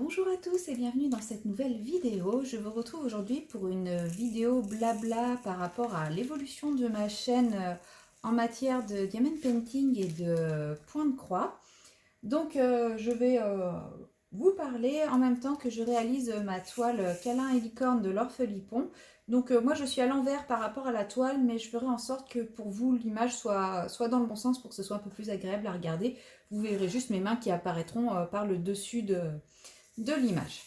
Bonjour à tous et bienvenue dans cette nouvelle vidéo. Je vous retrouve aujourd'hui pour une vidéo blabla par rapport à l'évolution de ma chaîne en matière de diamond painting et de point de croix. Donc je vais vous parler en même temps que je réalise ma toile câlin et licorne de l'Orphelipon. Donc moi je suis à l'envers par rapport à la toile, mais je ferai en sorte que pour vous l'image soit dans le bon sens pour que ce soit un peu plus agréable à regarder. Vous verrez juste mes mains qui apparaîtront par le dessus de l'image.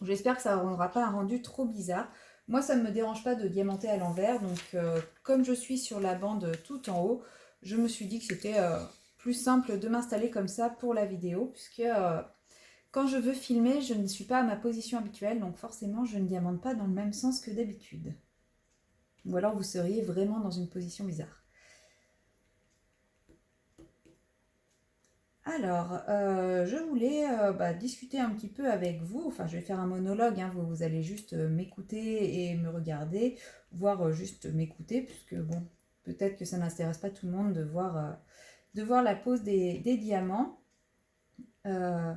J'espère que ça n'aura pas un rendu trop bizarre. Moi, ça ne me dérange pas de diamanter à l'envers, donc comme je suis sur la bande tout en haut, je me suis dit que c'était plus simple de m'installer comme ça pour la vidéo, puisque quand je veux filmer, je ne suis pas à ma position habituelle, donc forcément, je ne diamante pas dans le même sens que d'habitude. Ou alors, vous seriez vraiment dans une position bizarre. Alors, je voulais discuter un petit peu avec vous. Enfin, je vais faire un monologue, hein, vous allez juste m'écouter et me regarder, voire juste m'écouter, puisque bon, peut-être que ça n'intéresse pas tout le monde de voir la pose des diamants. Je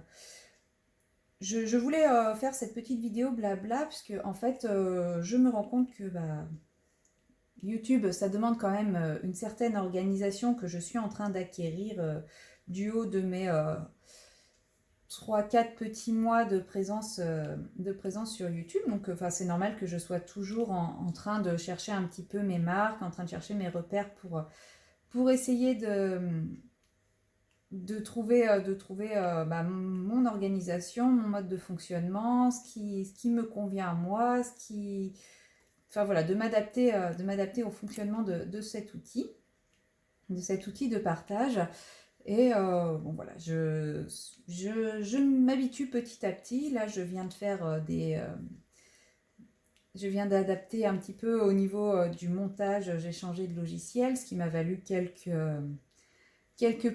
voulais faire cette petite vidéo blabla, puisque en fait, je me rends compte que YouTube, ça demande quand même une certaine organisation que je suis en train d'acquérir du haut de mes 3-4 petits mois de présence sur YouTube. Donc c'est normal que je sois toujours en train de chercher un petit peu mes marques, en train de chercher mes repères pour essayer de trouver mon organisation, mon mode de fonctionnement, ce qui me convient à moi, enfin voilà, de m'adapter au fonctionnement de cet outil de partage. Et bon voilà, je m'habitue petit à petit. Là, je viens de faire je viens d'adapter un petit peu au niveau du montage. J'ai changé de logiciel, ce qui m'a valu quelques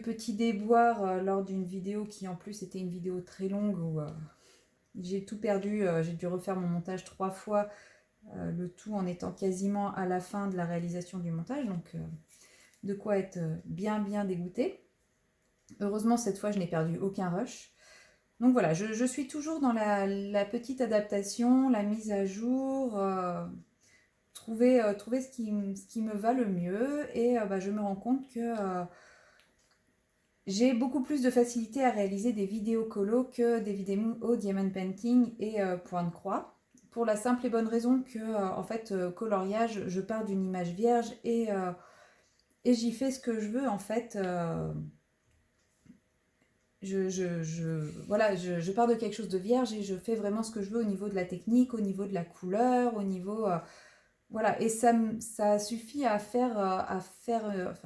petits déboires lors d'une vidéo qui en plus était une vidéo très longue où j'ai tout perdu. J'ai dû refaire mon montage 3 fois, le tout en étant quasiment à la fin de la réalisation du montage. Donc de quoi être bien dégoûtée. Heureusement, cette fois, je n'ai perdu aucun rush. Donc voilà, je suis toujours dans la petite adaptation, la mise à jour, trouver ce qui me va le mieux. Et je me rends compte que j'ai beaucoup plus de facilité à réaliser des vidéos colo que des vidéos au diamond painting et point de croix. Pour la simple et bonne raison que, en fait, coloriage, je pars d'une image vierge et j'y fais ce que je veux, en fait. Voilà, je pars de quelque chose de vierge et je fais vraiment ce que je veux au niveau de la technique, au niveau de la couleur, au niveau... voilà, et ça suffit enfin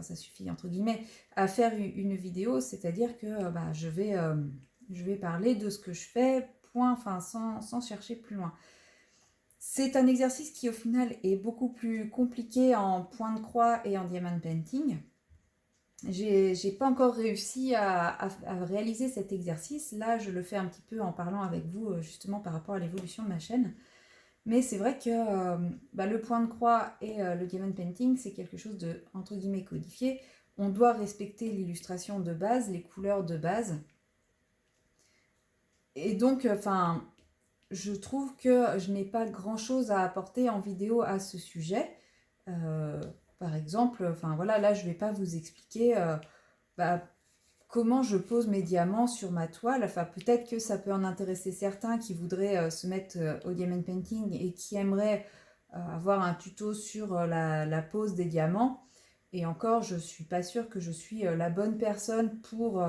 ça suffit entre guillemets, à faire une vidéo, c'est-à-dire que je vais parler de ce que je fais, point, enfin sans chercher plus loin. C'est un exercice qui au final est beaucoup plus compliqué en point de croix et en diamond painting. J'ai pas encore réussi à réaliser cet exercice. Là, je le fais un petit peu en parlant avec vous justement par rapport à l'évolution de ma chaîne. Mais c'est vrai que le point de croix et le diamond painting, c'est quelque chose de, entre guillemets, codifié. On doit respecter l'illustration de base, les couleurs de base. Et donc, je trouve que je n'ai pas grand-chose à apporter en vidéo à ce sujet. Par exemple, voilà, là je vais pas vous expliquer comment je pose mes diamants sur ma toile. Enfin, peut-être que ça peut en intéresser certains qui voudraient se mettre au diamond painting et qui aimeraient avoir un tuto sur la pose des diamants. Et encore, je suis pas sûre que je suis la bonne personne pour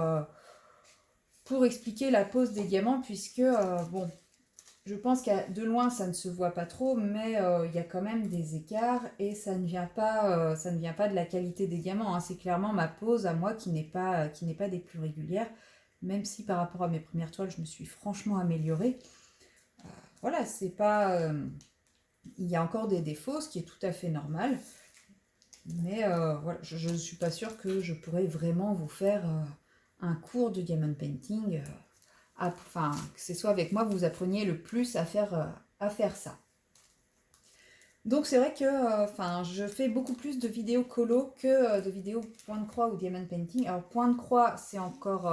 expliquer la pose des diamants, puisque bon, je pense qu'à de loin, ça ne se voit pas trop, mais il y a quand même des écarts et ça ne vient pas de la qualité des diamants, hein. C'est clairement ma pose à moi qui n'est pas des plus régulières, même si par rapport à mes premières toiles, je me suis franchement améliorée. Voilà, c'est pas... il y a encore des défauts, ce qui est tout à fait normal, mais voilà, je ne suis pas sûre que je pourrais vraiment vous faire un cours de diamond painting. Enfin, que ce soit avec moi que vous appreniez le plus à faire ça. Donc c'est vrai que je fais beaucoup plus de vidéos colo que de vidéos point de croix ou diamond painting. Alors point de croix, c'est encore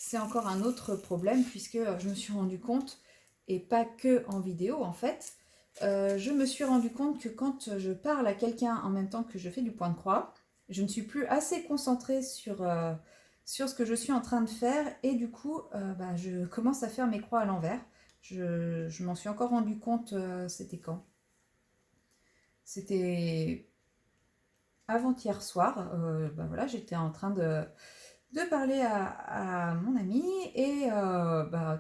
c'est encore un autre problème puisque je me suis rendu compte, et pas que en vidéo en fait, je me suis rendu compte que quand je parle à quelqu'un en même temps que je fais du point de croix, je ne suis plus assez concentrée sur ce que je suis en train de faire et du coup, je commence à faire mes croix à l'envers. Je m'en suis encore rendu compte, c'était quand? C'était avant-hier soir. Voilà, j'étais en train de parler à mon ami et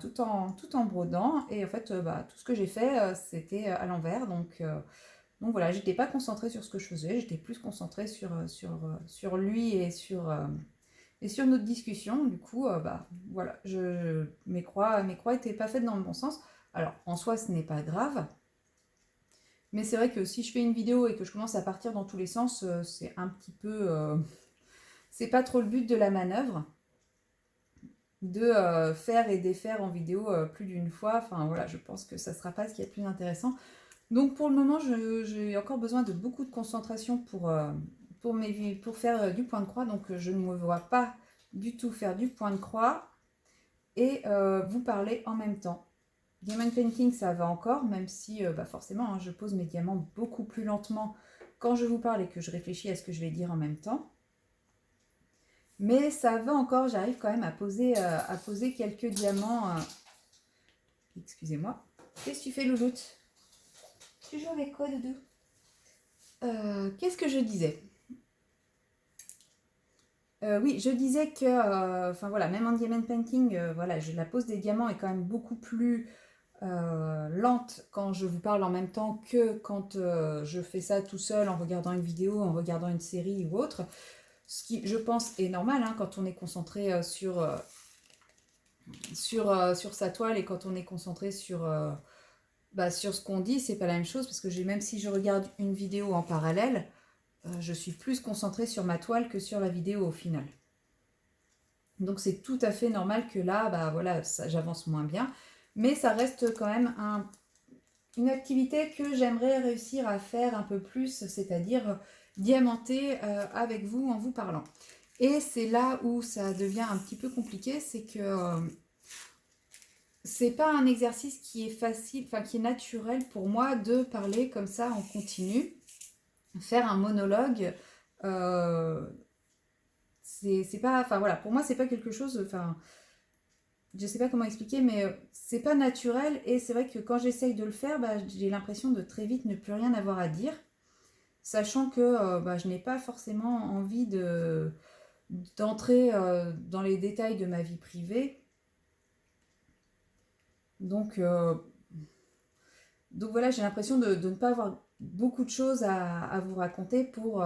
tout en brodant. Et en fait, tout ce que j'ai fait, c'était à l'envers. Donc voilà, j'étais pas concentrée sur ce que je faisais, j'étais plus concentrée sur lui et sur notre discussion. Du coup, voilà, mes croix étaient pas faites dans le bon sens. Alors, en soi, ce n'est pas grave. Mais c'est vrai que si je fais une vidéo et que je commence à partir dans tous les sens, c'est un petit peu... c'est pas trop le but de la manœuvre, de faire et défaire en vidéo plus d'une fois. Enfin voilà, je pense que ça sera pas ce qui est le plus intéressant. Donc pour le moment, j'ai encore besoin de beaucoup de concentration pour faire du point de croix. Donc je ne me vois pas du tout faire du point de croix et vous parler en même temps. Diamond Painting, ça va encore, même si forcément, je pose mes diamants beaucoup plus lentement quand je vous parle et que je réfléchis à ce que je vais dire en même temps. Mais ça va encore, j'arrive quand même à poser quelques diamants. Excusez-moi. Qu'est-ce que tu fais, Louloute? Tu joues avec quoi, Doudou? Qu'est-ce que je disais? Oui, je disais que, voilà, même en Diamond Painting, voilà, la pose des diamants est quand même beaucoup plus lente quand je vous parle en même temps que quand je fais ça tout seul en regardant une vidéo, en regardant une série ou autre. Ce qui, je pense, est normal quand on est concentré sur sa toile et quand on est concentré sur ce qu'on dit, c'est pas la même chose parce que même si je regarde une vidéo en parallèle, je suis plus concentrée sur ma toile que sur la vidéo au final. Donc c'est tout à fait normal que là, voilà, j'avance moins bien. Mais ça reste quand même une activité que j'aimerais réussir à faire un peu plus, c'est-à-dire diamanter avec vous en vous parlant. Et c'est là où ça devient un petit peu compliqué, c'est que c'est pas un exercice qui est facile, enfin qui est naturel pour moi de parler comme ça en continu. Faire un monologue, c'est pas, enfin voilà, pour moi c'est pas quelque chose, enfin je sais pas comment expliquer, mais c'est pas naturel et c'est vrai que quand j'essaye de le faire, j'ai l'impression de très vite ne plus rien avoir à dire, sachant que je n'ai pas forcément envie d'entrer dans les détails de ma vie privée. Donc voilà, j'ai l'impression de ne pas avoir beaucoup de choses à vous raconter pour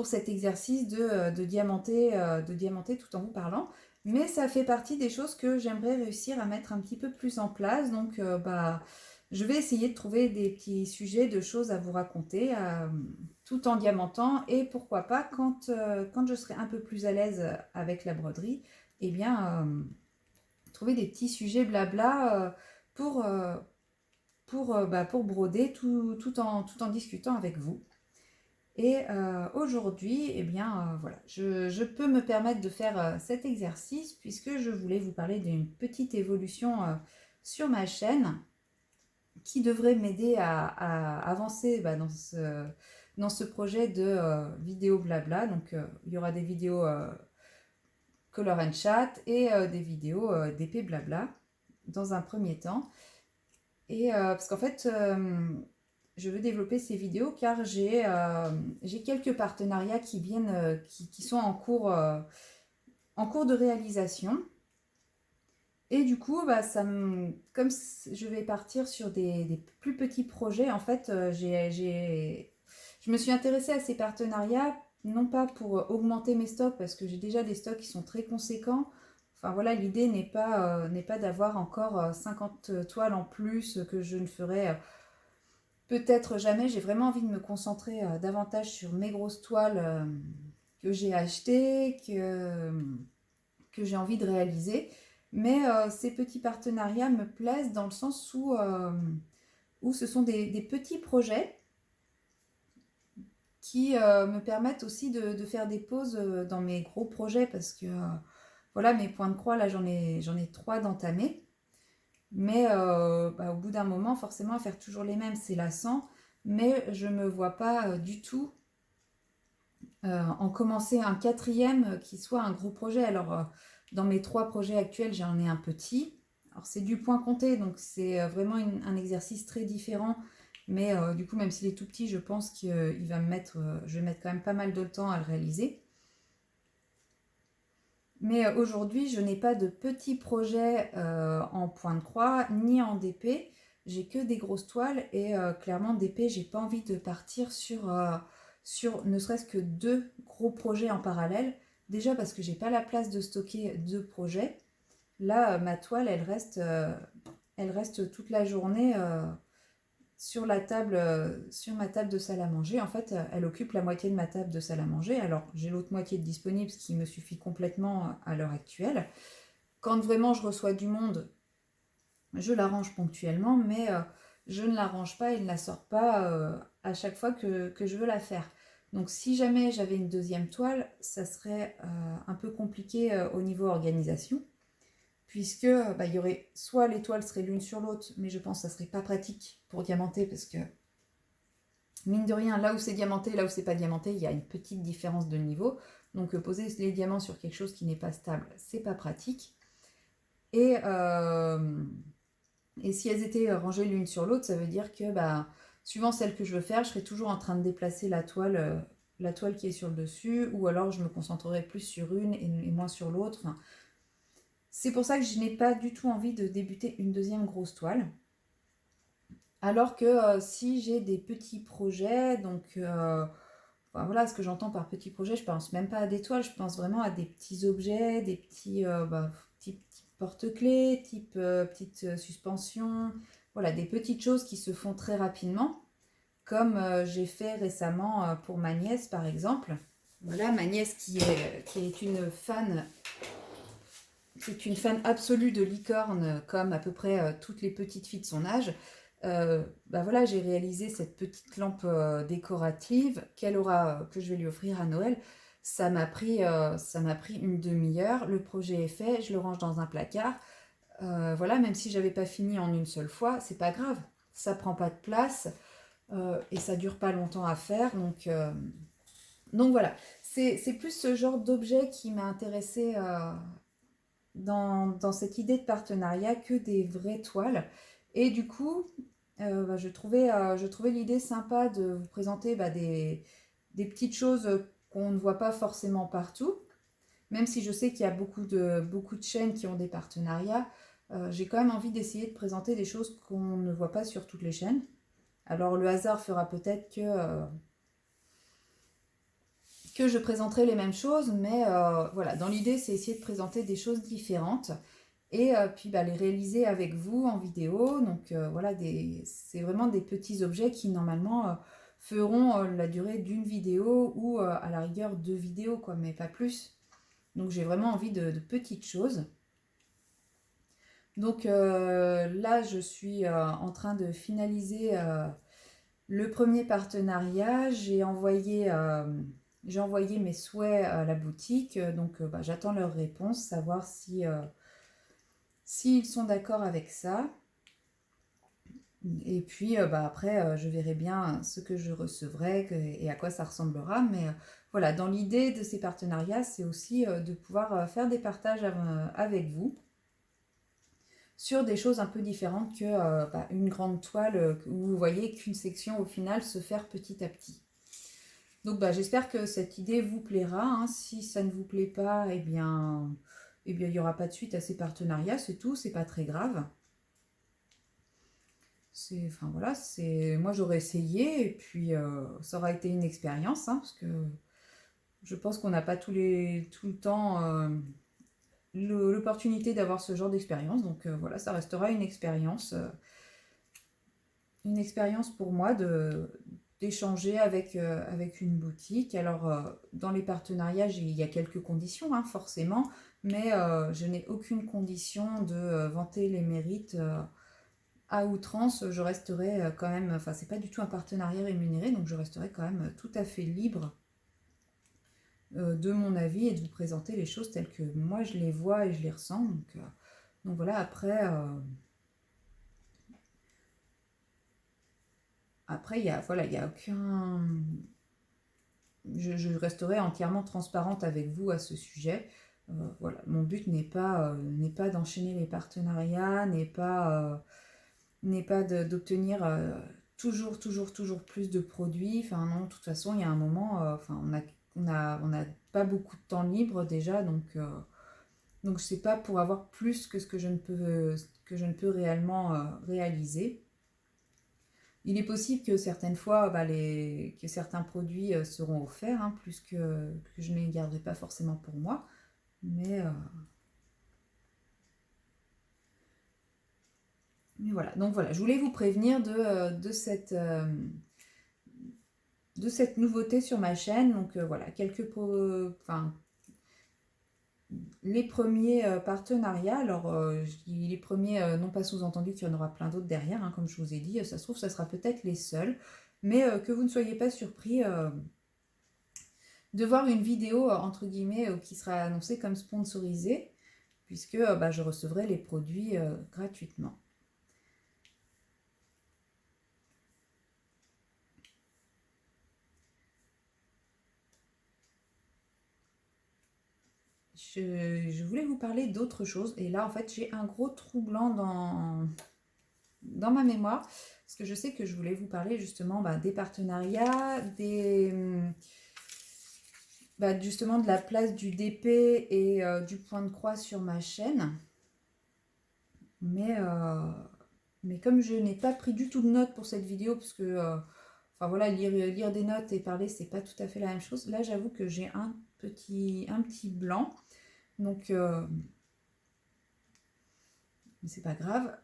cet exercice de diamanter tout en vous parlant. Mais ça fait partie des choses que j'aimerais réussir à mettre un petit peu plus en place. Donc je vais essayer de trouver des petits sujets de choses à vous raconter tout en diamantant. Et pourquoi pas, quand je serai un peu plus à l'aise avec la broderie, eh bien, trouver des petits sujets blabla pour broder tout en discutant avec vous. Et aujourd'hui, eh bien, voilà, je peux me permettre de faire cet exercice puisque je voulais vous parler d'une petite évolution sur ma chaîne qui devrait m'aider à avancer dans ce projet de vidéo blabla. Donc, il y aura des vidéos color and chat et des vidéos d'épée blabla dans un premier temps. Et parce qu'en fait, je veux développer ces vidéos car j'ai quelques partenariats qui viennent, qui sont en cours de réalisation. Et du coup, comme je vais partir sur des plus petits projets, en fait, je me suis intéressée à ces partenariats, non pas pour augmenter mes stocks, parce que j'ai déjà des stocks qui sont très conséquents. Enfin voilà, l'idée n'est pas d'avoir encore 50 toiles en plus que je ne ferai peut-être jamais. J'ai vraiment envie de me concentrer davantage sur mes grosses toiles que j'ai achetées, que j'ai envie de réaliser. Mais ces petits partenariats me plaisent dans le sens où ce sont des petits projets qui me permettent aussi de faire des pauses dans mes gros projets parce que Voilà, mes points de croix, là, j'en ai 3 d'entamés. Mais au bout d'un moment, forcément, à faire toujours les mêmes, c'est lassant. Mais je ne me vois pas du tout en commencer un quatrième qui soit un gros projet. Alors, dans mes 3 projets actuels, j'en ai un petit. Alors, c'est du point compté, donc c'est vraiment un exercice très différent. Mais du coup, même s'il est tout petit, je pense qu'il va je vais mettre quand même pas mal de temps à le réaliser. Mais aujourd'hui, je n'ai pas de petits projets en point de croix ni en DP. J'ai que des grosses toiles et clairement DP, j'ai pas envie de partir sur ne serait-ce que 2 gros projets en parallèle. Déjà parce que j'ai pas la place de stocker 2 projets. Là, ma toile, elle reste toute la journée sur la table, sur ma table de salle à manger. En fait, elle occupe la moitié de ma table de salle à manger. Alors, j'ai l'autre moitié de disponible, ce qui me suffit complètement à l'heure actuelle. Quand vraiment je reçois du monde, je la range ponctuellement, mais je ne la range pas et ne la sors pas à chaque fois que je veux la faire. Donc, si jamais j'avais une deuxième toile, ça serait un peu compliqué au niveau organisation, puisque il y aurait soit les toiles seraient l'une sur l'autre, mais je pense que ça serait pas pratique pour diamanter parce que mine de rien, là où c'est diamanté, là où c'est pas diamanté, il y a une petite différence de niveau. Donc poser les diamants sur quelque chose qui n'est pas stable, c'est pas pratique. Et, et si elles étaient rangées l'une sur l'autre, ça veut dire que suivant celle que je veux faire, je serais toujours en train de déplacer la toile qui est sur le dessus, ou alors je me concentrerai plus sur une et moins sur l'autre. Enfin, c'est pour ça que je n'ai pas du tout envie de débuter une deuxième grosse toile. Alors que si j'ai des petits projets, donc voilà ce que j'entends par petits projets, je pense même pas à des toiles, je pense vraiment à des petits objets, des petits porte-clés, type petite suspension, voilà, des petites choses qui se font très rapidement, comme j'ai fait récemment pour ma nièce par exemple. Voilà, ma nièce qui est une fan absolue de licorne, comme à peu près toutes les petites filles de son âge. Voilà, j'ai réalisé cette petite lampe décorative que je vais lui offrir à Noël. Ça m'a pris une demi-heure. Le projet est fait, je le range dans un placard. Voilà, même si j'avais pas fini en une seule fois, c'est pas grave. Ça prend pas de place et ça dure pas longtemps à faire. Donc voilà, c'est plus ce genre d'objet qui m'a intéressé dans cette idée de partenariat que des vraies toiles. Et du coup, je trouvais l'idée sympa de vous présenter des petites choses qu'on ne voit pas forcément partout. Même si je sais qu'il y a beaucoup de chaînes qui ont des partenariats, j'ai quand même envie d'essayer de présenter des choses qu'on ne voit pas sur toutes les chaînes. Alors le hasard fera peut-être que je présenterai les mêmes choses, mais voilà, dans l'idée, c'est essayer de présenter des choses différentes et puis les réaliser avec vous en vidéo. Donc voilà, c'est vraiment des petits objets qui normalement feront la durée d'une vidéo ou à la rigueur 2 vidéos, quoi, mais pas plus. Donc j'ai vraiment envie de petites choses. Donc là, je suis en train de finaliser le premier partenariat. J'ai envoyé mes souhaits à la boutique, donc j'attends leur réponse, savoir s'ils sont d'accord avec ça. Et puis après, je verrai bien ce que je recevrai et à quoi ça ressemblera. Mais voilà, dans l'idée de ces partenariats, c'est aussi de pouvoir faire des partages avec vous sur des choses un peu différentes que une grande toile où vous voyez qu'une section au final se faire petit à petit. Donc j'espère que cette idée vous plaira, hein. Si ça ne vous plaît pas, il n'y aura pas de suite à ces partenariats, c'est tout, c'est pas très grave. Enfin voilà, moi j'aurais essayé et puis ça aura été une expérience, hein, parce que je pense qu'on n'a pas tout le temps l'opportunité d'avoir ce genre d'expérience. Donc voilà, ça restera une expérience pour moi d'échanger avec une boutique. Alors, dans les partenariats, il y a quelques conditions, hein, forcément, mais je n'ai aucune condition de vanter les mérites à outrance. Je resterai quand même, enfin, c'est pas du tout un partenariat rémunéré, donc je resterai quand même tout à fait libre de mon avis et de vous présenter les choses telles que moi je les vois et je les ressens. Donc voilà, après il y a, voilà, il y a aucun... Je resterai entièrement transparente avec vous à ce sujet. Voilà, mon but n'est pas d'enchaîner les partenariats, n'est pas d'obtenir toujours plus de produits. Enfin non, de toute façon, il y a un moment, enfin, on a pas beaucoup de temps libre déjà, donc c'est pas pour avoir plus que ce que je ne peux réellement réaliser. Il est possible que certaines fois, que certains produits seront offerts, hein, plus que je ne les garderai pas forcément pour moi. Mais, euh, mais voilà, donc voilà, je voulais vous prévenir de cette nouveauté sur ma chaîne. Donc voilà, enfin, les premiers partenariats. Alors, je dis les premiers, non pas sous-entendu qu'il y en aura plein d'autres derrière, hein, comme je vous ai dit, ça se trouve, ça sera peut-être les seuls, mais que vous ne soyez pas surpris de voir une vidéo, entre guillemets, qui sera annoncée comme sponsorisée, puisque je recevrai les produits gratuitement. Je voulais vous parler d'autre chose, et là, en fait, j'ai un gros trou blanc dans ma mémoire, parce que je sais que je voulais vous parler justement des partenariats, justement de la place du DP et du point de croix sur ma chaîne. Mais comme je n'ai pas pris du tout de notes pour cette vidéo, parce que enfin voilà, lire des notes et parler, c'est pas tout à fait la même chose. Là, j'avoue que j'ai un petit blanc. Donc, c'est pas grave.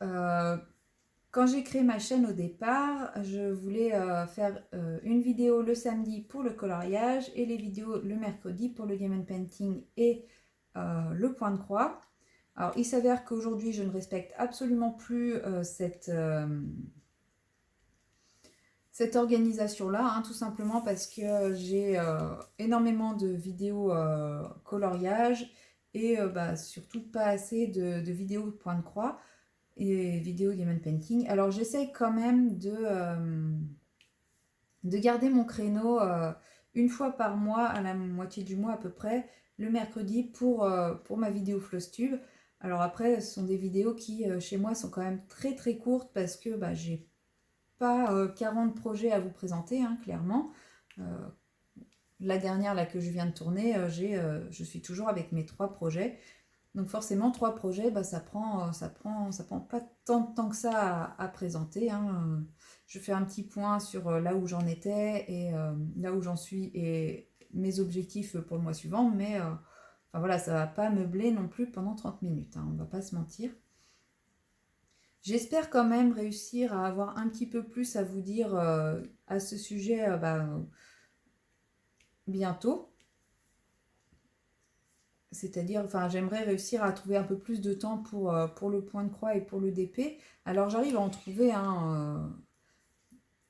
Quand j'ai créé ma chaîne au départ, je voulais faire une vidéo le samedi pour le coloriage et les vidéos le mercredi pour le diamond painting et le point de croix. Alors, il s'avère qu'aujourd'hui, je ne respecte absolument plus cette organisation-là, hein, tout simplement parce que j'ai énormément de vidéos coloriage et surtout pas assez de vidéos point de croix et vidéos diamond painting. Alors, j'essaye quand même de garder mon créneau une fois par mois, à la moitié du mois à peu près, le mercredi pour ma vidéo Flosstube. Alors après, ce sont des vidéos qui, chez moi, sont quand même très courtes parce que j'ai pas 40 projets à vous présenter, hein, clairement. Euh, la dernière là que je viens de tourner, je suis toujours avec mes 3 projets. Donc forcément, 3 projets, ça prend pas tant de temps que ça à présenter, hein. Je fais un petit point sur là où j'en étais et là où j'en suis et mes objectifs pour le mois suivant, mais enfin voilà, ça va pas meubler non plus pendant 30 minutes, hein, on va pas se mentir. J'espère quand même réussir à avoir un petit peu plus à vous dire à ce sujet bientôt. C'est-à-dire, enfin, j'aimerais réussir à trouver un peu plus de temps pour le point de croix et pour le DP. Alors, j'arrive à en trouver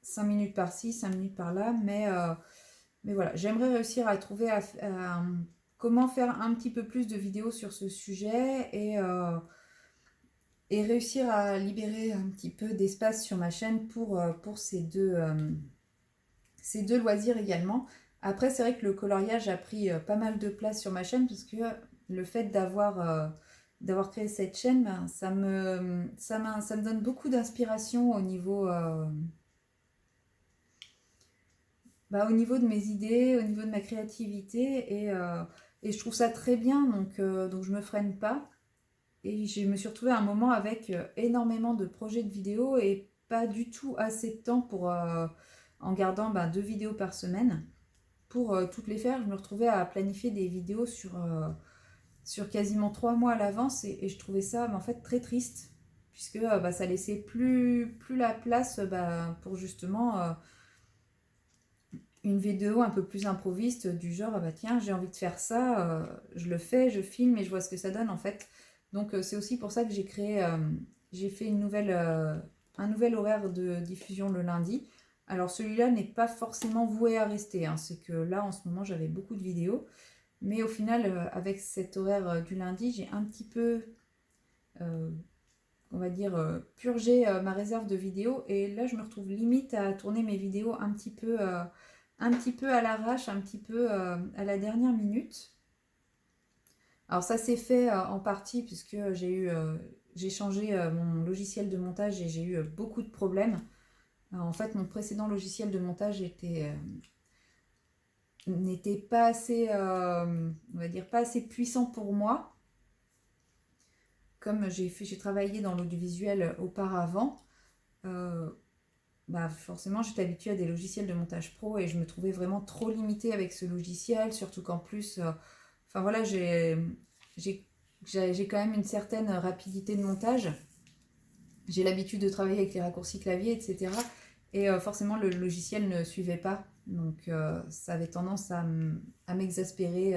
5 minutes par-ci, 5 minutes par-là, mais voilà, j'aimerais réussir à trouver comment faire un petit peu plus de vidéos sur ce sujet et réussir à libérer un petit peu d'espace sur ma chaîne pour ces deux loisirs également. Après, c'est vrai que le coloriage a pris pas mal de place sur ma chaîne parce que le fait d'avoir créé cette chaîne, ça me donne beaucoup d'inspiration au niveau de mes idées, au niveau de ma créativité et je trouve ça très bien, donc je me freine pas. Et je me suis retrouvée à un moment avec énormément de projets de vidéos et pas du tout assez de temps en gardant 2 vidéos par semaine pour toutes les faire. Je me retrouvais à planifier des vidéos sur quasiment 3 mois à l'avance et je trouvais ça en fait très triste puisque ça laissait plus la place pour justement une vidéo un peu plus improviste du genre tiens j'ai envie de faire ça, je le fais, je filme et je vois ce que ça donne en fait. Donc c'est aussi pour ça que j'ai fait un nouvel horaire de diffusion le lundi. Alors celui-là n'est pas forcément voué à rester, hein. C'est que là en ce moment j'avais beaucoup de vidéos. Mais au final, avec cet horaire du lundi, j'ai un petit peu, on va dire, purgé ma réserve de vidéos. Et là, je me retrouve limite à tourner mes vidéos un petit peu à l'arrache, un petit peu à la dernière minute. Alors ça s'est fait en partie puisque j'ai changé mon logiciel de montage et j'ai eu beaucoup de problèmes. En fait, mon précédent logiciel de montage n'était pas assez, on va dire, pas assez puissant pour moi. Comme j'ai travaillé dans l'audiovisuel auparavant, bah forcément j'étais habituée à des logiciels de montage pro et je me trouvais vraiment trop limitée avec ce logiciel, surtout qu'en plus, enfin voilà, j'ai quand même une certaine rapidité de montage. J'ai l'habitude de travailler avec les raccourcis clavier, etc. Et forcément, le logiciel ne suivait pas. Donc, ça avait tendance à m'exaspérer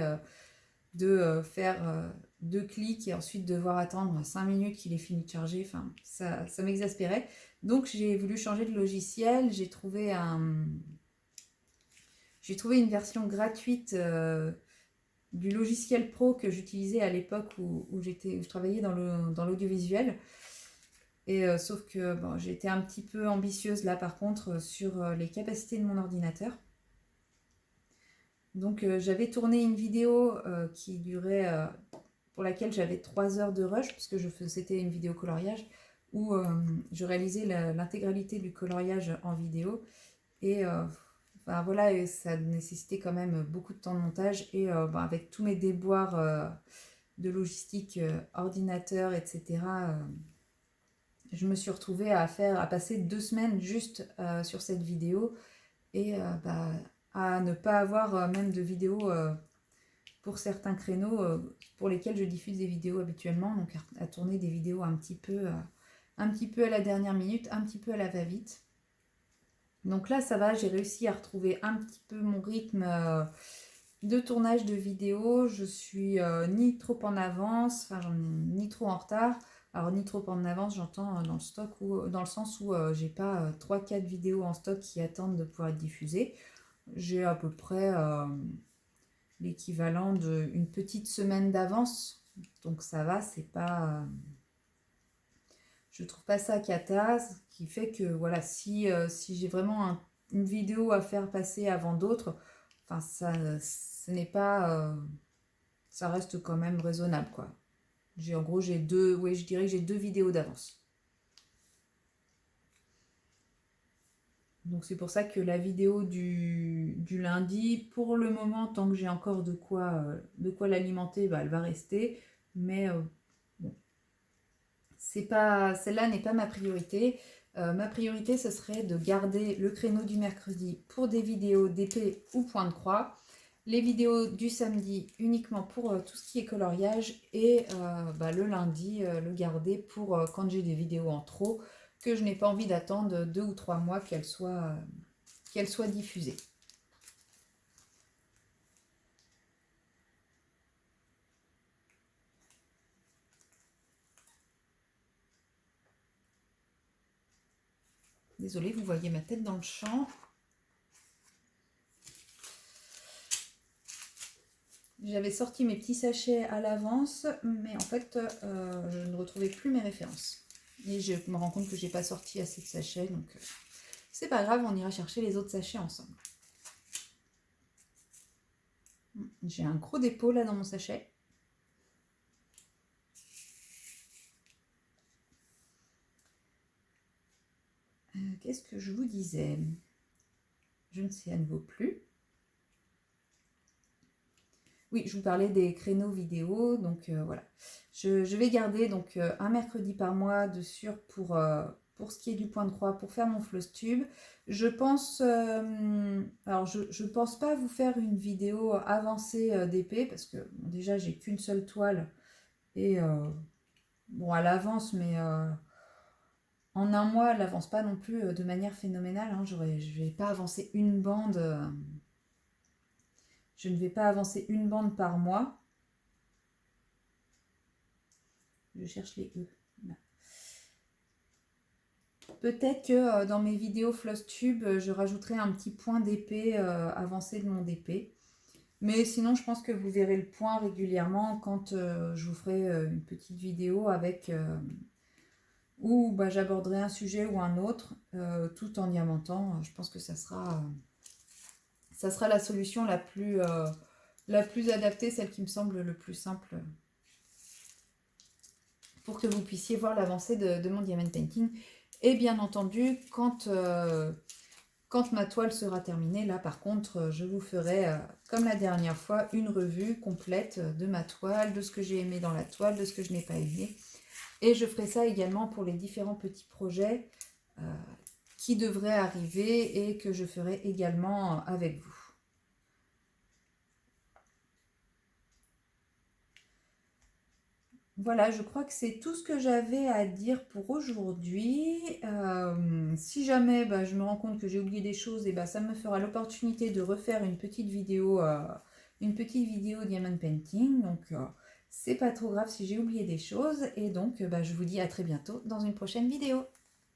de faire 2 clics et ensuite devoir attendre 5 minutes qu'il ait fini de charger. Enfin, ça m'exaspérait. Donc, j'ai voulu changer de logiciel. J'ai trouvé une version gratuite du logiciel pro que j'utilisais à l'époque où je travaillais dans l'audiovisuel. Et sauf que bon, j'ai été un petit peu ambitieuse là par contre sur les capacités de mon ordinateur. Donc j'avais tourné une vidéo qui durait, pour laquelle j'avais 3 heures de rush, puisque c'était une vidéo coloriage, où je réalisais l'intégralité du coloriage en vidéo. Et enfin, voilà, et ça nécessitait quand même beaucoup de temps de montage. Et avec tous mes déboires de logistique, ordinateur, etc., je me suis retrouvée à passer 2 semaines juste sur cette vidéo et à ne pas avoir même de vidéo pour certains créneaux pour lesquels je diffuse des vidéos habituellement, donc à tourner des vidéos un petit peu à la dernière minute, un petit peu à la va-vite. Donc là ça va, j'ai réussi à retrouver un petit peu mon rythme de tournage de vidéos. Je suis ni trop en avance, enfin ni trop en retard. Alors ni trop en avance, j'entends dans le stock ou dans le sens où j'ai pas 3-4 vidéos en stock qui attendent de pouvoir être diffusées. J'ai à peu près l'équivalent d'une petite semaine d'avance. Donc ça va, c'est pas. Je trouve pas ça cata, ce qui fait que voilà, si j'ai vraiment une vidéo à faire passer avant d'autres, enfin ce n'est pas. Ça reste quand même raisonnable quoi. En gros, je dirais que j'ai 2 vidéos d'avance. Donc c'est pour ça que la vidéo du lundi, pour le moment, tant que j'ai encore de quoi l'alimenter, elle va rester. Mais bon, celle-là n'est pas ma priorité. Ma priorité, ce serait de garder le créneau du mercredi pour des vidéos d'épée ou point de croix. Les vidéos du samedi uniquement pour tout ce qui est coloriage et le lundi le garder pour quand j'ai des vidéos en trop que je n'ai pas envie d'attendre 2 ou 3 mois qu'elles soient diffusées. Désolée, vous voyez ma tête dans le champ. J'avais sorti mes petits sachets à l'avance, mais en fait, je ne retrouvais plus mes références. Et je me rends compte que j'ai pas sorti assez de sachets, donc c'est pas grave, on ira chercher les autres sachets ensemble. J'ai un gros dépôt là dans mon sachet. Qu'est-ce que je vous disais? Je ne sais à nouveau plus. Oui, je vous parlais des créneaux vidéo, donc voilà. Je vais garder donc un mercredi par mois de sûr pour ce qui est du point de croix, pour faire mon floss tube. Je pense, alors je pense pas vous faire une vidéo avancée d'épée, parce que bon, déjà j'ai qu'une seule toile, et bon elle avance, mais en un mois elle avance pas non plus de manière phénoménale, hein. Je vais pas avancer une bande... je ne vais pas avancer une bande par mois. Je cherche les E. Là. Peut-être que dans mes vidéos Flosstube, je rajouterai un petit point d'épée avancé de mon épée. Mais sinon, je pense que vous verrez le point régulièrement quand je vous ferai une petite vidéo avec où j'aborderai un sujet ou un autre tout en diamantant. Je pense que ça sera la solution la plus adaptée, celle qui me semble le plus simple pour que vous puissiez voir l'avancée de mon diamond painting. Et bien entendu, quand ma toile sera terminée, là par contre, je vous ferai, comme la dernière fois, une revue complète de ma toile, de ce que j'ai aimé dans la toile, de ce que je n'ai pas aimé. Et je ferai ça également pour les différents petits projets qui devraient arriver et que je ferai également avec vous. Voilà, je crois que c'est tout ce que j'avais à dire pour aujourd'hui. Si jamais je me rends compte que j'ai oublié des choses, et ça me fera l'opportunité de refaire une petite vidéo Diamond Painting. Donc, c'est pas trop grave si j'ai oublié des choses. Et donc, je vous dis à très bientôt dans une prochaine vidéo.